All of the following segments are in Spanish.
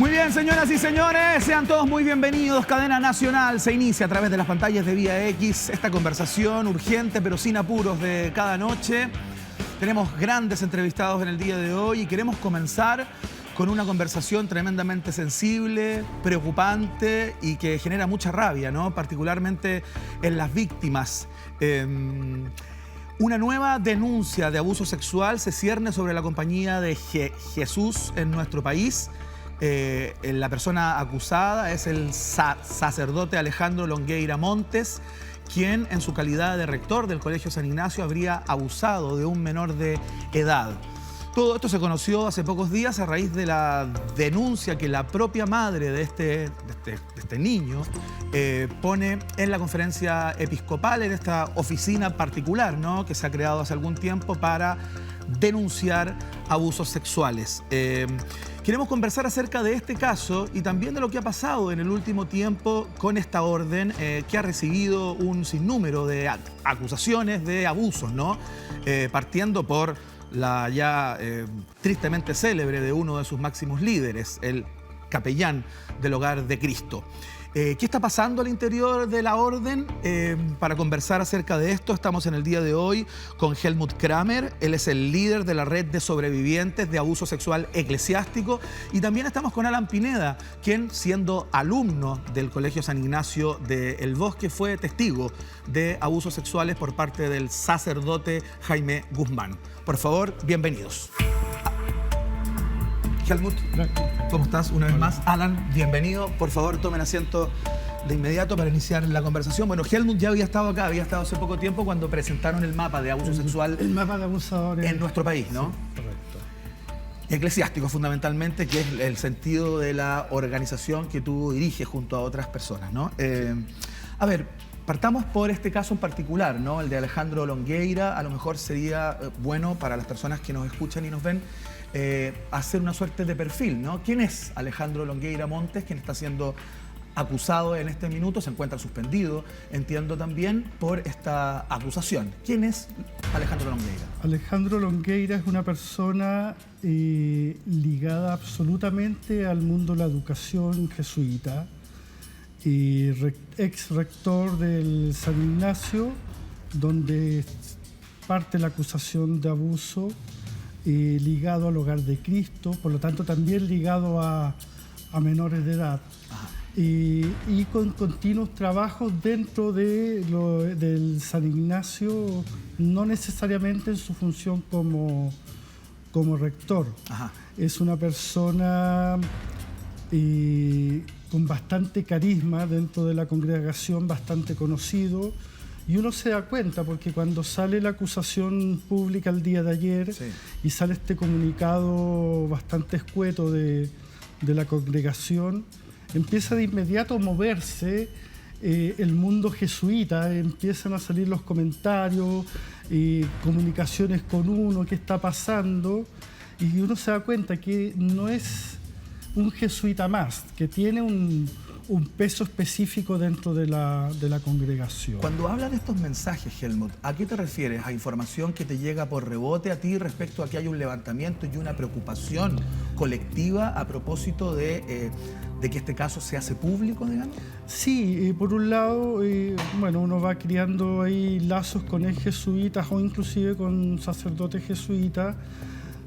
Muy bien, señoras y señores, sean todos muy bienvenidos. Cadena Nacional se inicia a través de las pantallas de Vía X esta conversación urgente pero sin apuros de cada noche. Tenemos grandes entrevistados en el día de hoy y queremos comenzar con una conversación tremendamente sensible, preocupante y que genera mucha rabia, ¿no? Particularmente en las víctimas. Una nueva denuncia de abuso sexual se cierne sobre la compañía de Jesús en nuestro país. La persona acusada es el sacerdote Alejandro Longueira Montes, quien en su calidad de rector del Colegio San Ignacio habría abusado de un menor de edad. Todo esto se conoció hace pocos días a raíz de la denuncia que la propia madre de este niño pone en la conferencia episcopal, en esta oficina particular, ¿no?, que se ha creado hace algún tiempo para denunciar abusos sexuales. Queremos conversar acerca de este caso y también de lo que ha pasado en el último tiempo con esta orden que ha recibido un sinnúmero de acusaciones de abusos, ¿no? Partiendo por la ya tristemente célebre de uno de sus máximos líderes, el capellán del Hogar de Cristo. ¿Qué está pasando al interior de la orden? Para conversar acerca de esto estamos en el día de hoy con Helmut Kramer. Él es el líder de la red de sobrevivientes de abuso sexual eclesiástico. Y también estamos con Alan Pineda, quien, siendo alumno del Colegio San Ignacio de El Bosque, fue testigo de abusos sexuales por parte del sacerdote Jaime Guzmán. Por favor, bienvenidos. Helmut, ¿cómo estás? Una vez más. Alan, bienvenido. Por favor, tomen asiento de inmediato para iniciar la conversación. Bueno, Helmut ya había estado acá, había estado hace poco tiempo cuando presentaron el mapa de abuso sexual. El mapa de abusadores en nuestro país, ¿no? Sí, correcto. Eclesiástico, fundamentalmente, que es el sentido de la organización que tú diriges junto a otras personas, ¿no? A ver, partamos por este caso en particular, ¿no? El de Alejandro Longueira. A lo mejor sería bueno para las personas que nos escuchan y nos ven hacer una suerte de perfil, ¿no? ¿Quién es Alejandro Longueira Montes, quien está siendo acusado en este minuto? Se encuentra suspendido, entiendo también, por esta acusación. ¿Quién es Alejandro Longueira? Alejandro Longueira es una persona ligada absolutamente al mundo de la educación jesuita y ex rector del San Ignacio, donde parte la acusación de abuso, ligado al Hogar de Cristo, por lo tanto también ligado a menores de edad, y con continuos trabajos dentro del San Ignacio, no necesariamente en su función como rector. Ajá. Es una persona con bastante carisma dentro de la congregación, bastante conocido. Y uno se da cuenta porque cuando sale la acusación pública el día de ayer, sí, y sale este comunicado bastante escueto de la congregación, empieza de inmediato a moverse el mundo jesuita, empiezan a salir los comentarios, comunicaciones con uno, qué está pasando, y uno se da cuenta que no es un jesuita más, que tiene un peso específico dentro de la congregación. Cuando hablas de estos mensajes, Helmut, ¿a qué te refieres? ¿A información que te llega por rebote a ti respecto a que hay un levantamiento y una preocupación colectiva a propósito de que este caso se hace público, digamos? Sí, por un lado, bueno, uno va creando ahí lazos con jesuitas o inclusive con sacerdotes jesuitas,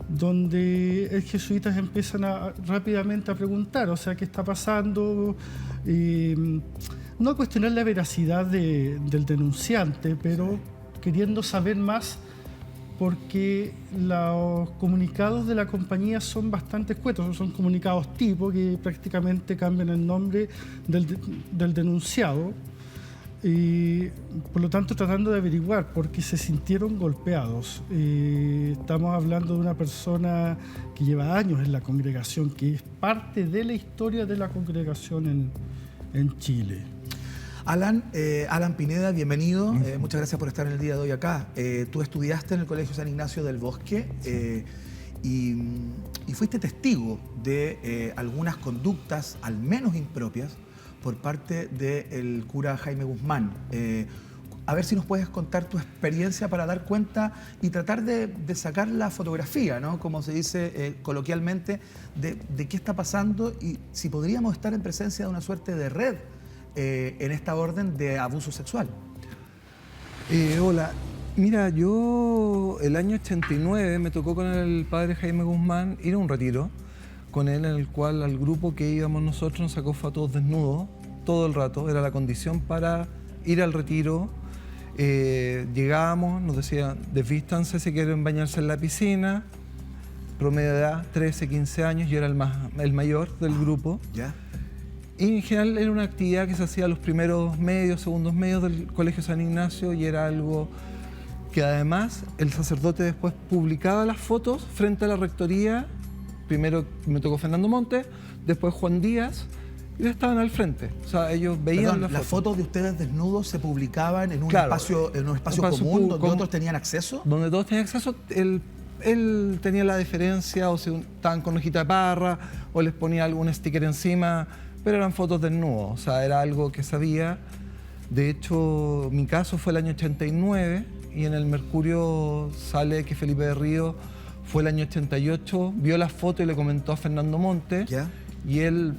donde jesuitas empiezan rápidamente a preguntar, o sea, ¿qué está pasando? No a cuestionar la veracidad del denunciante, pero sí, queriendo saber más, porque los comunicados de la compañía son bastante escuetos, son comunicados tipo que prácticamente cambian el nombre del denunciado. Y por lo tanto tratando de averiguar porque se sintieron golpeados. Estamos hablando de una persona que lleva años en la congregación, que es parte de la historia de la congregación en Chile. Alan Pineda, bienvenido. Muchas gracias por estar en el día de hoy acá. Tú estudiaste en el Colegio San Ignacio del Bosque y fuiste testigo de algunas conductas, al menos impropias, por parte del cura Jaime Guzmán. A ver si nos puedes contar tu experiencia para dar cuenta y tratar de sacar la fotografía, ¿no? Como se dice coloquialmente, de qué está pasando y si podríamos estar en presencia de una suerte de red en esta orden de abuso sexual. Hola, mira, yo el año 89 me tocó con el padre Jaime Guzmán ir a un retiro con él, en el cual al grupo que íbamos nosotros nos sacó fotos desnudos todo el rato. Era la condición para ir al retiro. Llegábamos, nos decían, desvístanse si quieren bañarse en la piscina. Promedio de edad, 13, 15 años, yo era el mayor del grupo. ¿Ya? Y en general era una actividad que se hacía los primeros medios, segundos medios del Colegio San Ignacio, y era algo que además el sacerdote después publicaba las fotos frente a la rectoría. Primero me tocó Fernando Montes, después Juan Díaz, y ellos estaban al frente. O sea, ellos veían las fotos de ustedes desnudos se publicaban en un espacio común donde otros tenían acceso. Donde todos tenían acceso. Él tenía la deferencia, o si estaban con hojita de parra, o les ponía algún sticker encima, pero eran fotos desnudos, o sea, era algo que sabía. De hecho, mi caso fue el año 89 y en el Mercurio sale que Felipe de Río fue el año 88, vio la foto y le comentó a Fernando Montes. ¿Ya? Y él,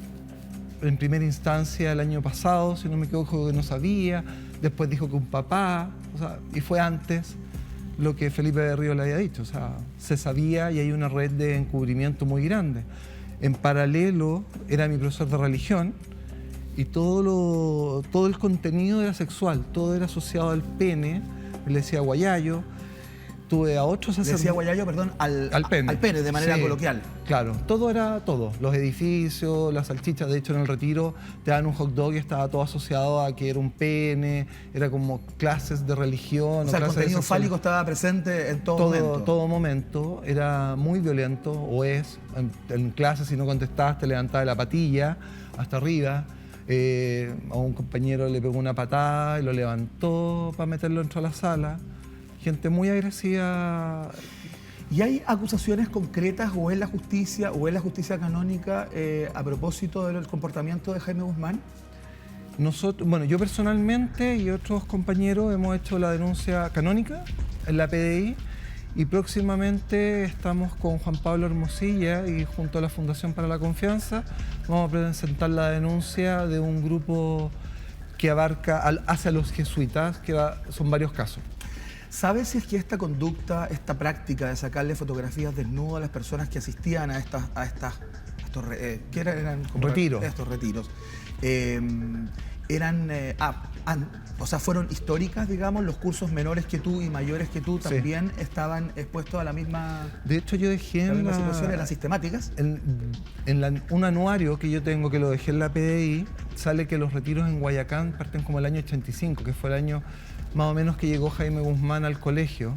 en primera instancia, el año pasado, si no me equivoco, que no sabía, después dijo que un papá, o sea, y fue antes lo que Felipe de Río le había dicho, o sea, se sabía y hay una red de encubrimiento muy grande. En paralelo, era mi profesor de religión y todo el contenido era sexual, todo era asociado al pene. Le decía guayayo. Tuve a otros sacerdotes. Le decía guayayo, perdón, al pene, de manera coloquial. Claro, todo era todo. Los edificios, las salchichas. De hecho, en el retiro te daban un hot dog y estaba todo asociado a que era un pene, era como clases de religión. O sea, el contenido fálico estaba presente en todo momento. Todo momento. Era muy violento, o es. En clase, si no contestabas, te levantaba de la patilla hasta arriba. A un compañero le pegó una patada y lo levantó para meterlo dentro de la sala. Gente muy agresiva. ¿Y hay acusaciones concretas o en la justicia canónica a propósito del comportamiento de Jaime Guzmán? Bueno, yo personalmente y otros compañeros hemos hecho la denuncia canónica en la PDI y próximamente estamos con Juan Pablo Hermosilla y junto a la Fundación para la Confianza vamos a presentar la denuncia de un grupo que abarca hacia los jesuitas, que son varios casos. ¿Sabes si es que esta conducta, esta práctica de sacarle fotografías desnudas a las personas que asistían a estos retiros? Estos retiros, o sea, fueron históricas, digamos, los cursos menores que tú y mayores que tú también estaban expuestos a la misma. De hecho, yo dejé en las sistemáticas. Un anuario que yo tengo, que lo dejé en la PDI, sale que los retiros en Guayacán parten como el año 85, que fue el año más o menos que llegó Jaime Guzmán al colegio,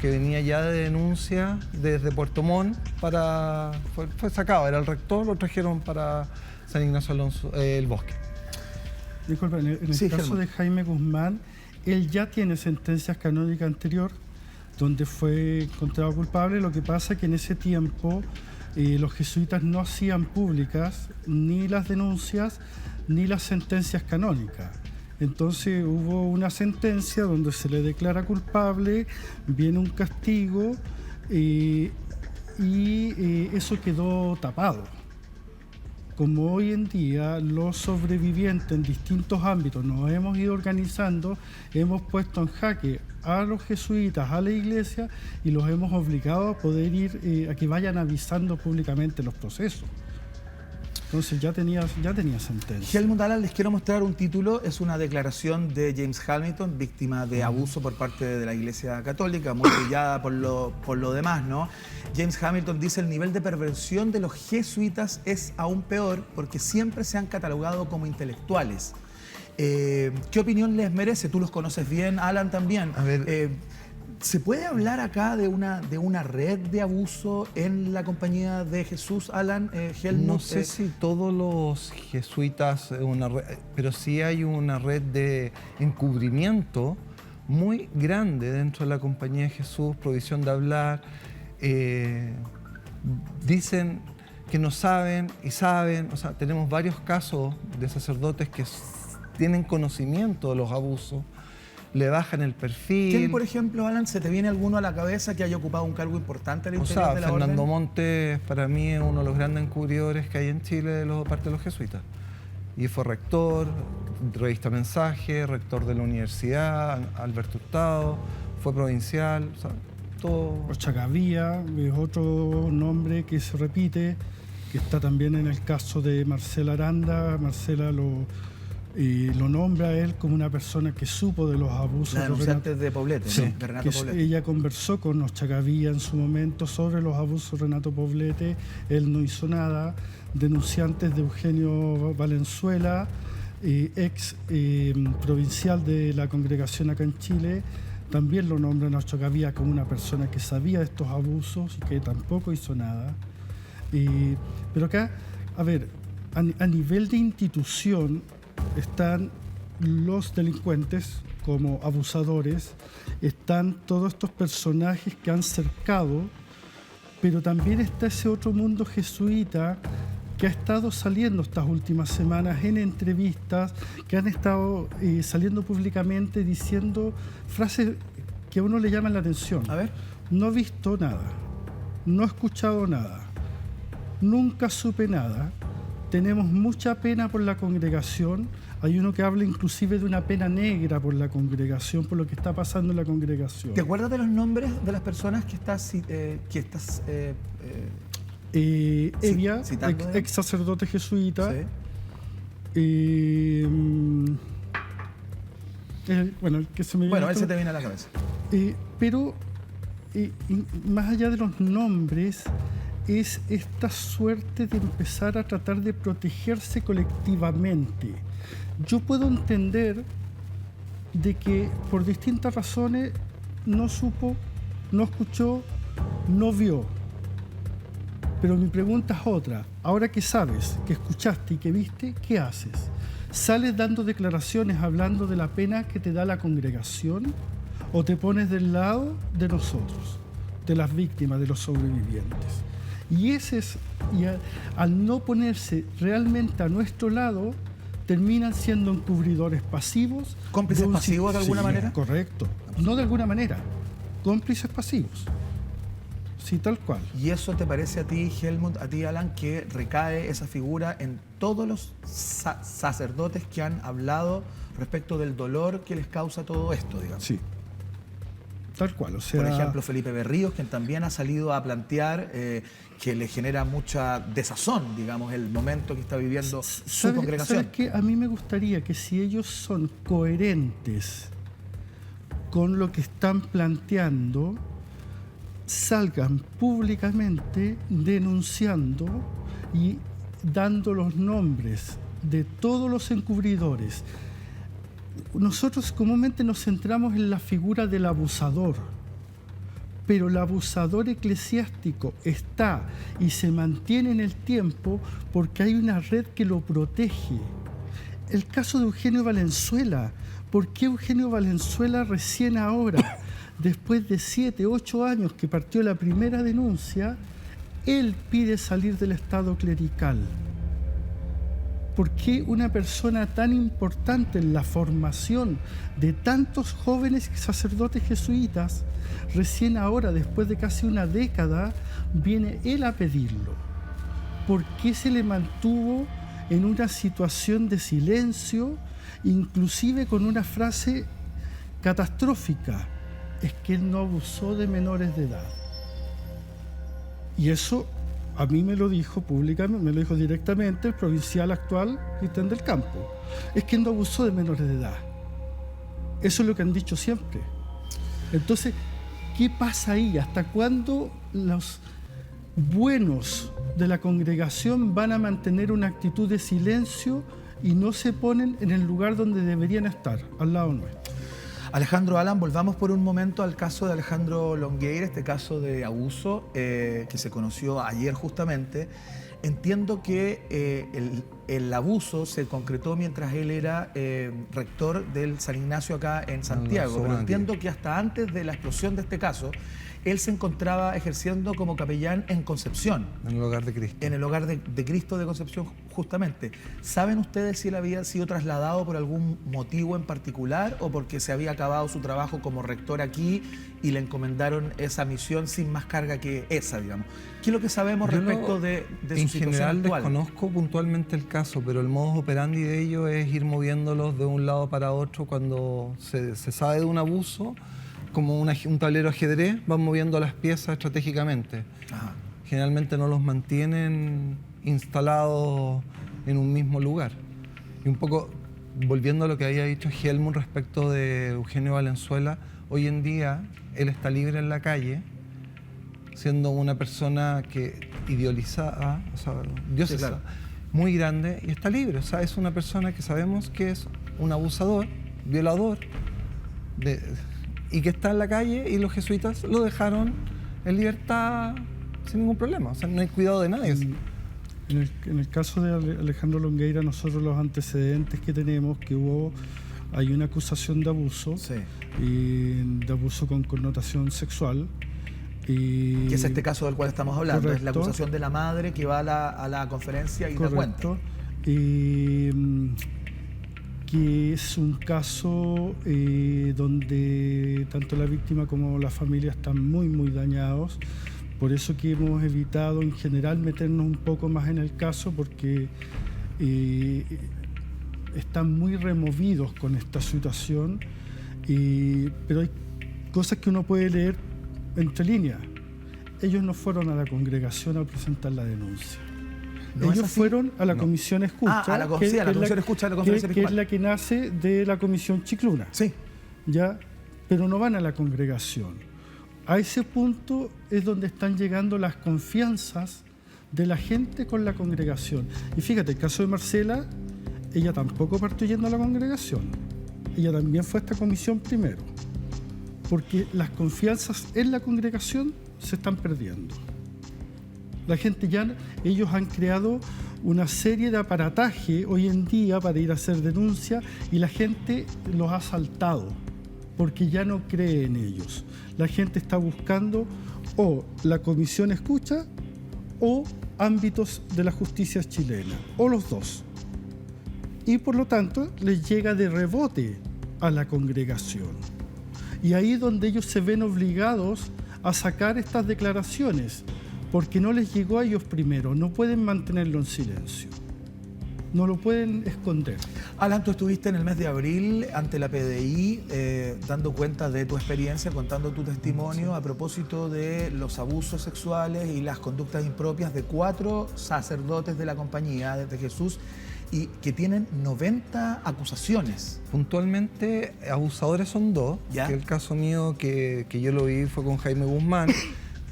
que venía ya de denuncia desde Puerto Montt fue sacado, era el rector, lo trajeron para San Ignacio Alonso, el Bosque. Disculpa, en el caso de Jaime Guzmán, él ya tiene sentencias canónicas anterior donde fue encontrado culpable. Lo que pasa es que en ese tiempo los jesuitas no hacían públicas ni las denuncias ni las sentencias canónicas. Entonces hubo una sentencia donde se le declara culpable, viene un castigo y eso quedó tapado. Como hoy en día los sobrevivientes en distintos ámbitos nos hemos ido organizando, hemos puesto en jaque a los jesuitas, a la iglesia, y los hemos obligado a poder ir, a que vayan avisando públicamente los procesos. Entonces ya tenía sentencia. Helmut Alan, les quiero mostrar un título. Es una declaración de James Hamilton, víctima de abuso por parte de la Iglesia Católica, muy brillada por lo demás, ¿no? James Hamilton dice: el nivel de perversión de los jesuitas es aún peor porque siempre se han catalogado como intelectuales. ¿Qué opinión les merece? Tú los conoces bien, Alan también. A ver, ¿se puede hablar acá de una red de abuso en la Compañía de Jesús, Alan, Helmut? No sé si todos los jesuitas, pero sí hay una red de encubrimiento muy grande dentro de la Compañía de Jesús, prohibición de hablar. Dicen que no saben y saben. O sea, tenemos varios casos de sacerdotes que tienen conocimiento de los abusos. le bajan el perfil. ¿Quién, por ejemplo, Alan, se te viene alguno a la cabeza que haya ocupado un cargo importante en el O interior sea, de la Fernando orden? Montes para mí es uno de los grandes encubridores que hay en Chile de parte de los jesuitas. Y fue rector, revista Mensaje, rector de la universidad, Alberto Hurtado, fue provincial, o sea, todo. Ochagavía es otro nombre que se repite, que está también en el caso de Marcela Aranda. Marcela lo nombra a él como una persona que supo de los abusos La de denunciante de Poblete, Sí, ¿no? De Renato que Poblete. ella conversó con Ochagavía en su momento sobre los abusos de Renato Poblete. Él no hizo nada. Denunciantes de Eugenio Valenzuela, ex provincial de la congregación acá en Chile, también lo nombran a Ochagavía como una persona que sabía de estos abusos y que tampoco hizo nada. Pero acá, a ver, a nivel de institución están los delincuentes como abusadores, están todos estos personajes que han cercado, pero también está ese otro mundo jesuita que ha estado saliendo estas últimas semanas en entrevistas, que han estado saliendo públicamente diciendo frases que a uno le llaman la atención. A ver. No he visto nada, no he escuchado nada, nunca supe nada, tenemos mucha pena por la congregación. Hay uno que habla inclusive de una pena negra por la congregación, por lo que está pasando en la congregación. ¿Te acuerdas de los nombres de las personas que estás Evia, citando, ex sacerdote jesuita. Sí. Bueno, el que se me Bueno, él viene se te viene a la cabeza. pero más allá de los nombres, es esta suerte de empezar a tratar de protegerse colectivamente. Yo puedo entender de que por distintas razones no supo, no escuchó, no vio. Pero mi pregunta es otra. Ahora que sabes, que escuchaste y que viste, ¿qué haces? ¿Sales dando declaraciones hablando de la pena que te da la congregación o te pones del lado de nosotros, de las víctimas, de los sobrevivientes? Y al no ponerse realmente a nuestro lado, terminan siendo encubridores pasivos. ¿Cómplices pasivos de alguna manera? Correcto. No de alguna manera. Cómplices pasivos. Sí, tal cual. ¿Y eso te parece a ti, Helmut, a ti, Alan, que recae esa figura en todos los sacerdotes que han hablado respecto del dolor que les causa todo esto, digamos? Sí. Tal cual, o sea... Por ejemplo, Felipe Berríos, quien también ha salido a plantear que le genera mucha desazón, digamos, el momento que está viviendo su congregación. ¿Sabes qué? A mí me gustaría que si ellos son coherentes con lo que están planteando, salgan públicamente denunciando y dando los nombres de todos los encubridores. Nosotros comúnmente nos centramos en la figura del abusador, pero el abusador eclesiástico está y se mantiene en el tiempo porque hay una red que lo protege. El caso de Eugenio Valenzuela. ¿Por qué Eugenio Valenzuela recién ahora, después de 7, 8 años que partió la primera denuncia, él pide salir del estado clerical? ¿Por qué una persona tan importante en la formación de tantos jóvenes sacerdotes jesuitas, recién ahora, después de casi una década, viene él a pedirlo? ¿Por qué se le mantuvo en una situación de silencio, inclusive con una frase catastrófica? Es que él no abusó de menores de edad. Y eso a mí me lo dijo públicamente, me lo dijo directamente el provincial actual, Cristian del Campo. Es que él no abusó de menores de edad. Eso es lo que han dicho siempre. Entonces, ¿qué pasa ahí? ¿Hasta cuándo los buenos de la congregación van a mantener una actitud de silencio y no se ponen en el lugar donde deberían estar, al lado nuestro? Alejandro, Alan, volvamos por un momento al caso de Alejandro Longueira, este caso de abuso que se conoció ayer justamente. Entiendo que el abuso se concretó mientras él era rector del San Ignacio acá en Santiago, pero entiendo que hasta antes de la explosión de este caso, él se encontraba ejerciendo como capellán en Concepción. En el hogar de Cristo. En el hogar de Cristo de Concepción, justamente. ¿Saben ustedes si él había sido trasladado por algún motivo en particular o porque se había acabado su trabajo como rector aquí y le encomendaron esa misión sin más carga que esa, digamos? ¿Qué es lo que sabemos respecto de su en situación general actual? desconozco puntualmente el caso, pero el modus operandi de ello es ir moviéndolos de un lado para otro cuando se sabe de un abuso, como un tablero ajedrez, van moviendo las piezas estratégicamente. Ajá. Generalmente no los mantienen instalados en un mismo lugar. Y un poco, volviendo a lo que había dicho Helmut respecto de Eugenio Valenzuela, hoy en día él está libre en la calle, siendo una persona que idealizada, o sea, diosesa, Sí, claro. muy grande, y está libre. O sea, es una persona que sabemos que es un abusador, violador, y que está en la calle, y los jesuitas lo dejaron en libertad sin ningún problema. O sea, no hay cuidado de nadie. En el caso de Alejandro Longueira, nosotros los antecedentes que tenemos, hay una acusación de abuso, Sí. de abuso con connotación sexual. Que es este caso del cual estamos hablando. Correcto. Es la acusación de la madre que va a la conferencia y da cuenta. Correcto. Que es un caso donde tanto la víctima como la familia están muy, muy dañados. Por eso que hemos evitado en general meternos un poco más en el caso, porque están muy removidos con esta situación, pero hay cosas que uno puede leer entre líneas. Ellos no fueron a la congregación a presentar la denuncia. ¿No es Ellos así? fueron a la comisión escucha, Ah, a la comisión escucha de la conferencia que es episcopal. la que nace de la comisión Chicluna. Sí. ¿Ya? Pero no van a la congregación. A ese punto es donde están llegando las confianzas de la gente con la congregación. Y fíjate, el caso de Marcela, ella tampoco partió yendo a la congregación. Ella también fue a esta comisión primero. Porque las confianzas en la congregación se están perdiendo. La gente ellos han creado una serie de aparataje hoy en día para ir a hacer denuncia y la gente los ha saltado porque ya no cree en ellos. La gente está buscando o la comisión escucha o ámbitos de la justicia chilena, o los dos. Y por lo tanto les llega de rebote a la congregación. Y ahí es donde ellos se ven obligados a sacar estas declaraciones, porque no les llegó a ellos primero, no pueden mantenerlo en silencio, no lo pueden esconder. Alan, tú estuviste en el mes de abril ante la PDI dando cuenta de tu experiencia, contando tu testimonio a propósito de los abusos sexuales y las conductas impropias de 4 sacerdotes de la Compañía de Jesús y que tienen 90 acusaciones. Puntualmente, abusadores son 2, ¿Ya? que el caso mío que yo lo vi fue con Jaime Guzmán,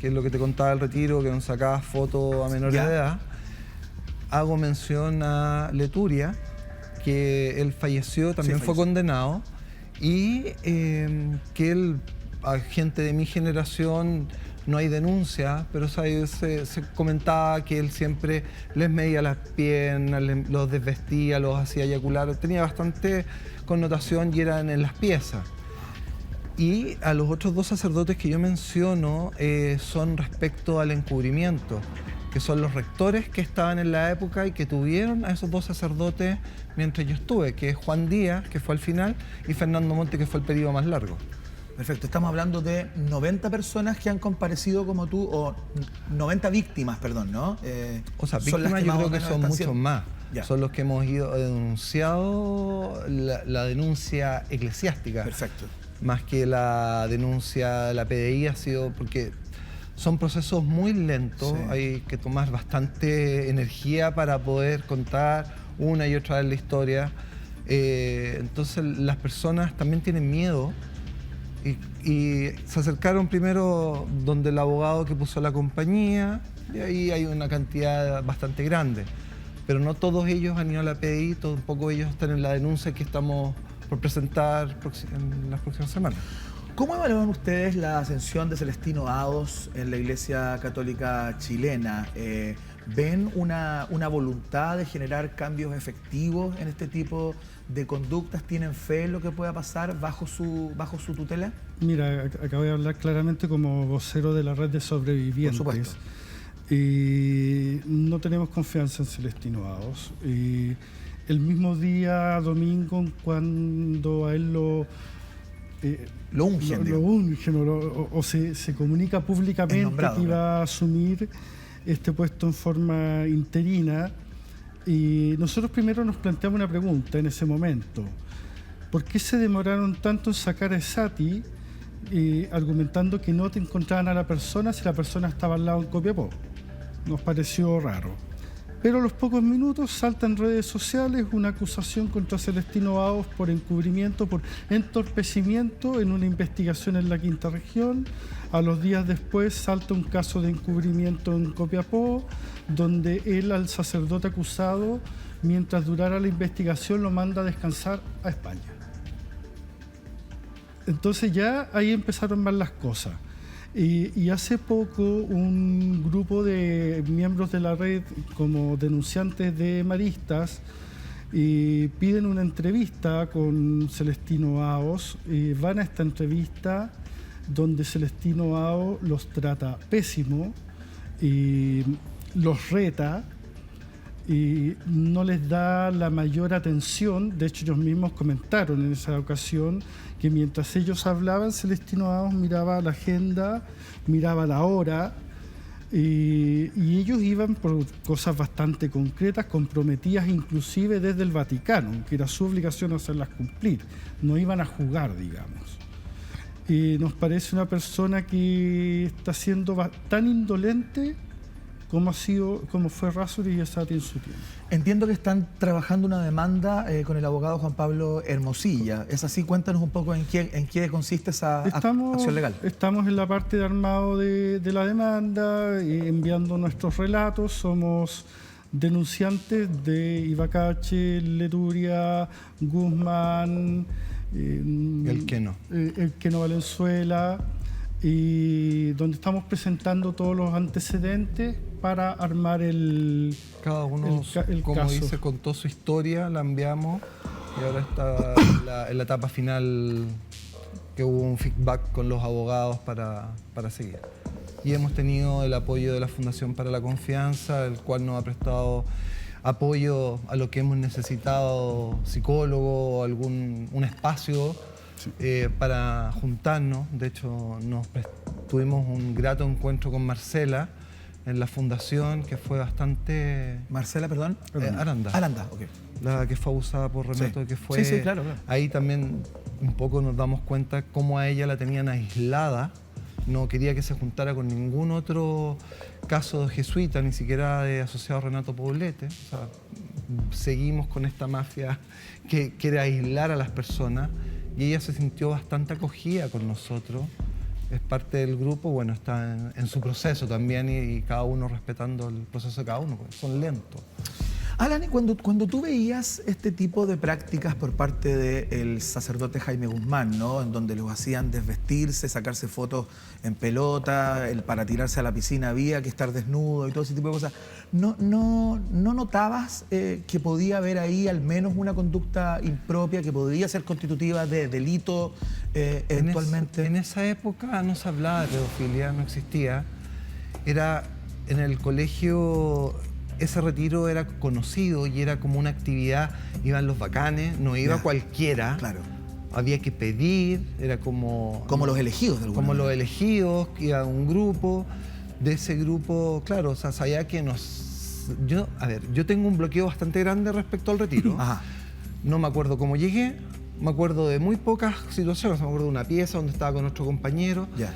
que es lo que te contaba del retiro, que nos sacaba fotos a menores ¿Ya? de edad. Hago mención a Leturia, que él falleció, también Sí, fue falleció. condenado, y que él, a gente de mi generación, no hay denuncia, pero se comentaba que él siempre les medía las piernas, los desvestía, los hacía eyacular, tenía bastante connotación y eran en las piezas. Y a los otros 2 sacerdotes que yo menciono son respecto al encubrimiento, que son los rectores que estaban en la época y que tuvieron a esos 2 sacerdotes mientras yo estuve, que es Juan Díaz, que fue al final, y Fernando Monte, que fue el periodo más largo. Perfecto, estamos hablando de 90 personas que han comparecido como tú, o 90 víctimas, perdón, ¿no? O sea, son las víctimas yo más o creo que menos son están muchos siendo- más. Ya. Son los que hemos ido denunciado la denuncia eclesiástica. Perfecto. Más que la denuncia de la PDI ha sido porque son procesos muy lentos, Sí. hay que tomar bastante energía para poder contar una y otra vez la historia. Entonces las personas también tienen miedo y se acercaron primero donde el abogado que puso la compañía y ahí hay una cantidad bastante grande. Pero no todos ellos han ido a la PDI, tampoco ellos están en la denuncia que estamos por presentar en las próximas semanas. ¿Cómo evalúan ustedes la ascensión de Celestino Ados en la Iglesia Católica chilena? ¿ven una voluntad de generar cambios efectivos en este tipo de conductas? ¿Tienen fe en lo que pueda pasar bajo su tutela? Mira, acabo de hablar claramente como vocero de la red de sobrevivientes. Por supuesto. No tenemos confianza en Celestino Aos. El mismo día domingo, cuando a él lo ungen o se comunica públicamente que iba a asumir este puesto en forma interina, y nosotros primero nos planteamos una pregunta en ese momento: ¿por qué se demoraron tanto en sacar a Esati, argumentando que no te encontraban a la persona si la persona estaba al lado en Copiapó? Nos pareció raro. Pero a los pocos minutos salta en redes sociales una acusación contra Celestino Aos por encubrimiento, por entorpecimiento en una investigación en la Quinta Región. A los días después salta un caso de encubrimiento en Copiapó, donde él al sacerdote acusado, mientras durara la investigación, lo manda a descansar a España. Entonces ya ahí empezaron mal las cosas. Y hace poco un grupo de miembros de la red, como denunciantes de maristas, piden una entrevista con Celestino Aos. Van a esta entrevista donde Celestino Aos los trata pésimo, los reta y no les da la mayor atención. De hecho, ellos mismos comentaron en esa ocasión que mientras ellos hablaban, Celestino Aos miraba la agenda, miraba la hora, y ellos iban por cosas bastante concretas, comprometidas inclusive desde el Vaticano, que era su obligación hacerlas cumplir. No iban a jugar, digamos. Nos parece una persona que está siendo tan indolente como fue Errázuriz y Esati en su tiempo. Entiendo que están trabajando una demanda con el abogado Juan Pablo Hermosilla. ¿Es así? Cuéntanos un poco en qué consiste esa acción legal. Estamos en la parte de armado de la demanda, enviando nuestros relatos. Somos denunciantes de Ibacache, Leturia, Guzmán, El Queno Valenzuela, y donde estamos presentando todos los antecedentes para armar cada uno, como caso. dice, contó su historia, la enviamos y ahora está en la etapa final, que hubo un feedback con los abogados para seguir. Y hemos tenido el apoyo de la Fundación para la Confianza, el cual nos ha prestado apoyo a lo que hemos necesitado, psicólogo, un espacio para juntarnos. De hecho, tuvimos un grato encuentro con Marcela en la fundación, que fue bastante... Marcela, perdón. Aranda. Aranda, ok. La que fue abusada por Renato, que fue... Sí, claro. Ahí también un poco nos damos cuenta cómo a ella la tenían aislada. No quería que se juntara con ningún otro caso de jesuita, ni siquiera de asociado Renato Poblete. O sea, seguimos con esta mafia que quiere aislar a las personas, y ella se sintió bastante acogida con nosotros. Es parte del grupo, bueno, está en su proceso también, y cada uno respetando el proceso de cada uno, porque son lentos. Alan, cuando tú veías este tipo de prácticas por parte del sacerdote Jaime Guzmán, ¿no?, en donde los hacían desvestirse, sacarse fotos en pelota, para tirarse a la piscina había que estar desnudo y todo ese tipo de cosas, ¿no notabas que podía haber ahí al menos una conducta impropia que podría ser constitutiva de delito eventualmente? En esa época no se hablaba de pedofilia, no existía. Era en el colegio... Ese retiro era conocido y era como una actividad, iban los bacanes, no iba cualquiera. Claro. Había que pedir, era como... Como los elegidos, de alguna manera. Los elegidos, iba un grupo. De ese grupo, claro, o sea, sabía que yo tengo un bloqueo bastante grande respecto al retiro. Ajá. No me acuerdo cómo llegué, me acuerdo de muy pocas situaciones. Me acuerdo de una pieza donde estaba con nuestro compañero. Ya.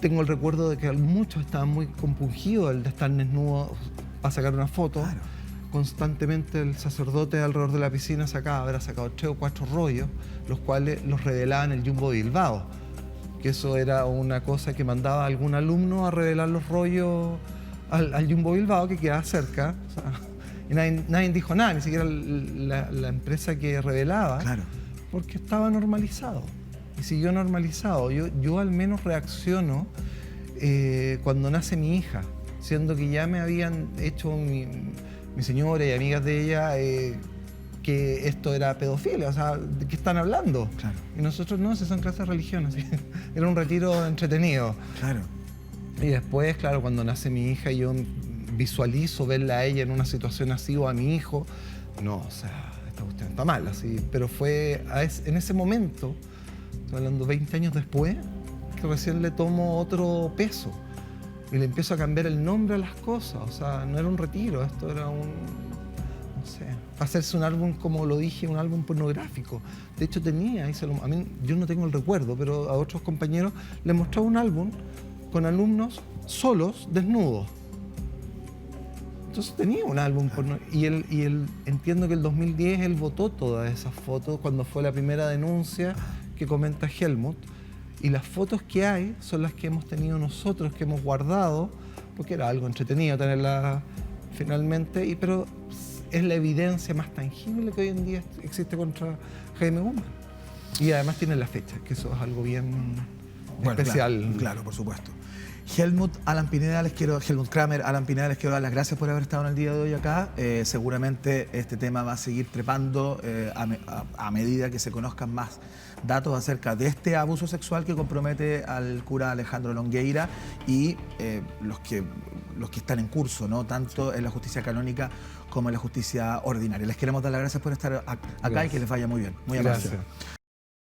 Tengo el recuerdo de que muchos estaban muy compungidos el de estar desnudos a sacar una foto. Claro. Constantemente el sacerdote alrededor de la piscina habrá sacado 3 o 4 rollos, los cuales los revelaban el Jumbo Bilbao, que eso era una cosa que mandaba a algún alumno a revelar los rollos al Jumbo Bilbao, que quedaba cerca. O sea, y nadie dijo nada, ni siquiera la empresa que revelaba. Claro. Porque estaba normalizado y siguió normalizado. Yo al menos reacciono cuando nace mi hija. siendo que ya me habían hecho mi señora y amigas de ella que esto era pedofilia, o sea, ¿de qué están hablando? Claro. Y nosotros no, si son clases de religión, así. Era un retiro entretenido. Claro. Y después, claro, cuando nace mi hija y yo visualizo verla a ella en una situación así o a mi hijo, no, o sea, esta cuestión está mal, así. Pero fue en ese momento, estoy hablando 20 años después, que recién le tomo otro peso y le empiezo a cambiar el nombre a las cosas. O sea, no era un retiro, esto era no sé, hacerse un álbum, como lo dije, un álbum pornográfico. De hecho tenía, a mí, yo no tengo el recuerdo, pero a otros compañeros les mostraba un álbum con alumnos solos, desnudos. Entonces tenía un álbum y él entiendo que el 2010 él votó todas esas fotos cuando fue la primera denuncia que comenta Helmut, y las fotos que hay son las que hemos tenido nosotros, que hemos guardado, porque era algo entretenido tenerlas finalmente, pero es la evidencia más tangible que hoy en día existe contra Jaime Guzmán. Y además tiene la fecha, que eso es algo bien especial. Claro, por supuesto. Helmut Kramer, Alan Pineda, les quiero dar las gracias por haber estado en el día de hoy acá. Seguramente este tema va a seguir trepando a medida que se conozcan más datos acerca de este abuso sexual que compromete al cura Alejandro Longueira y los que están en curso, ¿no? Tanto en la justicia canónica como en la justicia ordinaria. Les queremos dar las gracias por estar acá. Gracias. Y que les vaya muy bien. Muy amable. Gracias.